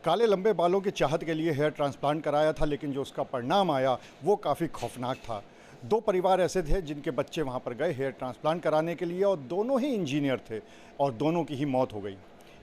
काले लंबे बालों की चाहत के लिए हेयर ट्रांसप्लांट कराया था, लेकिन जो उसका परिणाम आया वो काफ़ी खौफनाक था। दो परिवार ऐसे थे जिनके बच्चे वहाँ पर गए हेयर ट्रांसप्लांट कराने के लिए और दोनों ही इंजीनियर थे और दोनों की ही मौत हो गई।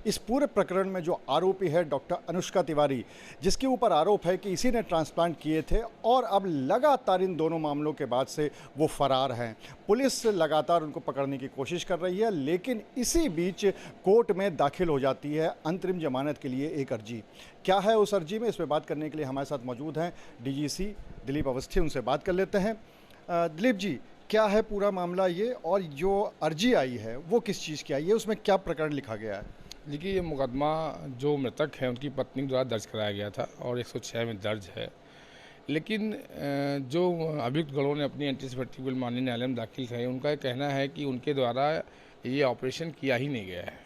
इस पूरे प्रकरण में जो आरोपी है डॉक्टर अनुष्का तिवारी, जिसके ऊपर आरोप है कि इसी ने ट्रांसप्लांट किए थे और अब लगातार इन दोनों मामलों के बाद से वो फरार हैं। पुलिस लगातार उनको पकड़ने की कोशिश कर रही है, लेकिन इसी बीच कोर्ट में दाखिल हो जाती है अंतरिम जमानत के लिए एक अर्जी। क्या है उस अर्जी में, इस पर बात करने के लिए हमारे साथ मौजूद हैं डीजीसी दिलीप अवस्थी। उनसे बात कर लेते हैं। दिलीप जी, क्या है पूरा मामला ये, और जो अर्जी आई है वो किस चीज़ की आई है, उसमें क्या प्रकरण लिखा गया है? देखिए, ये मुकदमा जो मृतक है उनकी पत्नी द्वारा दर्ज कराया गया था और 106 में दर्ज है। लेकिन जो अभियुक्त गणों ने अपनी एंटीसिपेटरी बिल माननीय न्यायालय में दाखिल किया है, उनका कहना है कि उनके द्वारा ये ऑपरेशन किया ही नहीं गया है।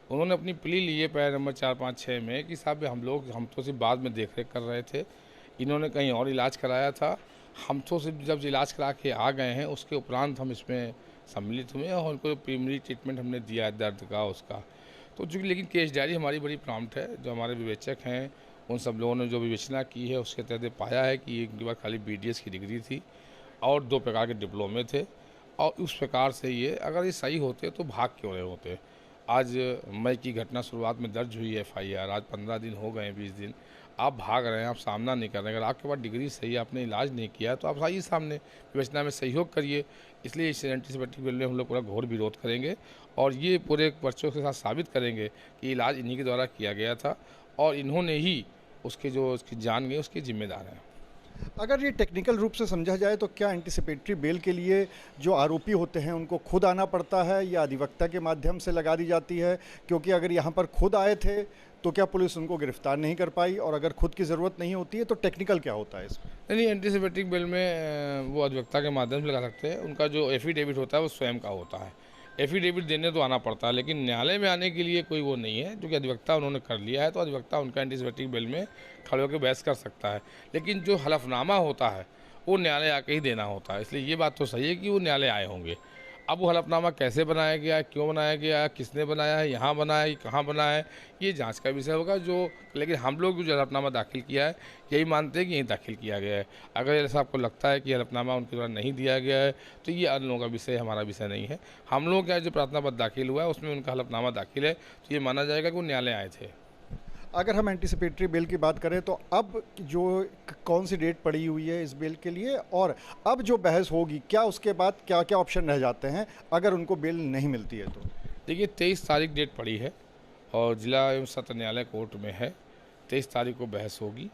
उन्होंने अपनी प्ली ली है पैरा नंबर 456 में कि साहब हम तो सिर्फ बाद में देख रेख कर रहे थे, इन्होंने कहीं और इलाज कराया था, हम तो सिर्फ जब इलाज करा के आ गए हैं उसके उपरांत हम इसमें सम्मिलित हुए और उनको प्राइमरी ट्रीटमेंट हमने दिया है दर्द का उसका। तो चूँकि लेकिन केस डायरी हमारी बड़ी प्रॉम्प्ट है, जो हमारे विवेचक हैं उन सब लोगों ने जो विवेचना की है उसके तहत पाया है कि इनके पास खाली BDS की डिग्री थी और 2 प्रकार के डिप्लोमे थे और उस प्रकार से ये अगर ये सही होते तो भाग क्यों रहे होते। आज मई की घटना शुरुआत में दर्ज हुई है FIR, आज 15 दिन हो गए हैं, 20 दिन आप भाग रहे हैं, आप सामना नहीं कर रहे हैं। अगर आपके पास डिग्री सही है, आपने इलाज नहीं किया तो आप आइए सामने, विवेचना में सहयोग करिए। इसलिए इस एंटीसिपेटरी बिल में हम लोग पूरा घोर विरोध करेंगे और ये पूरे पर्चों के साथ साबित करेंगे कि इलाज इन्हीं के द्वारा किया गया था और इन्होंने ही उसकी जान गई उसके जिम्मेदार हैं। अगर ये टेक्निकल रूप से समझा जाए तो क्या एंटीसिपेटरी बेल के लिए जो आरोपी होते हैं उनको खुद आना पड़ता है या अधिवक्ता के माध्यम से लगा दी जाती है? क्योंकि अगर यहाँ पर खुद आए थे तो क्या पुलिस उनको गिरफ्तार नहीं कर पाई, और अगर खुद की ज़रूरत नहीं होती है तो टेक्निकल क्या होता है इसमें? नहीं, एंटीसिपेटरी बिल में वो अधिवक्ता के माध्यम से लगा सकते हैं। उनका जो एफिडेविट होता है वो स्वयं का होता है। एफिडेविट देने तो आना पड़ता है, लेकिन न्यायालय में आने के लिए कोई वो नहीं है। जो कि अधिवक्ता उन्होंने कर लिया है तो अधिवक्ता उनका एंटीसिपेटरी बिल में खड़े होकर बहस कर सकता है, लेकिन जो हलफनामा होता है वो न्यायालय आके ही देना होता है। इसलिए ये बात तो सही है कि वो न्यायालय आए होंगे। अब वो हलफनामा कैसे बनाया गया है, क्यों बनाया गया है, किसने बनाया है, यहाँ बनाया है, कहाँ बनाया है, ये जांच का विषय होगा। लेकिन हम लोग जो हलफनामा दाखिल किया है यही मानते हैं कि यही दाखिल किया गया है। अगर ऐसा आपको लगता है कि हलफनामा उनके द्वारा नहीं दिया गया है तो ये अन्य लोगों का विषय, हमारा विषय नहीं है। हम लोगों का जो प्रार्थना पत्र दाखिल हुआ है उसमें उनका हलफनामा दाखिल है, तो ये माना जाएगा कि वो न्यायालय आए थे। अगर हम एंटीसिपेटरी बेल की बात करें तो अब जो कौन सी डेट पड़ी हुई है इस बेल के लिए, और अब जो बहस होगी क्या उसके बाद क्या क्या ऑप्शन रह जाते हैं अगर उनको बेल नहीं मिलती है तो? देखिए, 23 तारीख डेट पड़ी है और जिला एवं सत्र न्यायालय कोर्ट में है। 23 तारीख को बहस होगी।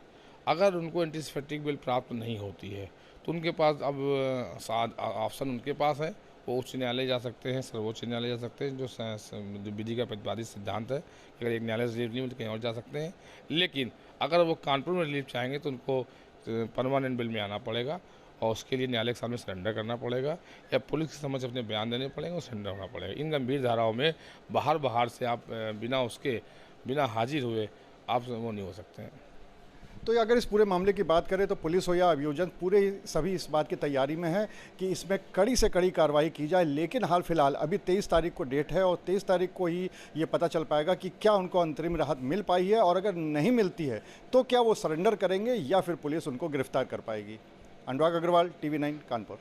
अगर उनको एंटीसिपेटरी बिल प्राप्त नहीं होती है तो उनके पास अब ऑप्शन उनके पास है, वो उच्च न्यायालय जा सकते हैं, सर्वोच्च न्यायालय जा सकते हैं, जो विधि का प्रतिपादित सिद्धांत है। अगर एक न्यायालय से रिलीफ नहीं मिलती कहीं और जा सकते हैं। लेकिन अगर वो कानपुर में रिलीफ चाहेंगे तो उनको परमानेंट बिल में आना पड़ेगा और उसके लिए न्यायालय के सामने सरेंडर करना पड़ेगा या पुलिस के समक्ष अपने बयान देने पड़ेंगे और सरेंडर होना पड़ेगा। इन गंभीर धाराओं में बाहर से आप बिना हाजिर हुए आप वो नहीं हो सकते हैं। तो अगर इस पूरे मामले की बात करें तो पुलिस हो या अभियोजन पूरे सभी इस बात की तैयारी में है कि इसमें कड़ी से कड़ी कार्रवाई की जाए। लेकिन हाल फिलहाल अभी 23 तारीख को डेट है और 23 तारीख को ही ये पता चल पाएगा कि क्या उनको अंतरिम राहत मिल पाई है, और अगर नहीं मिलती है तो क्या वो सरेंडर करेंगे या फिर पुलिस उनको गिरफ्तार कर पाएगी। अनुराग अग्रवाल, TV9 कानपुर।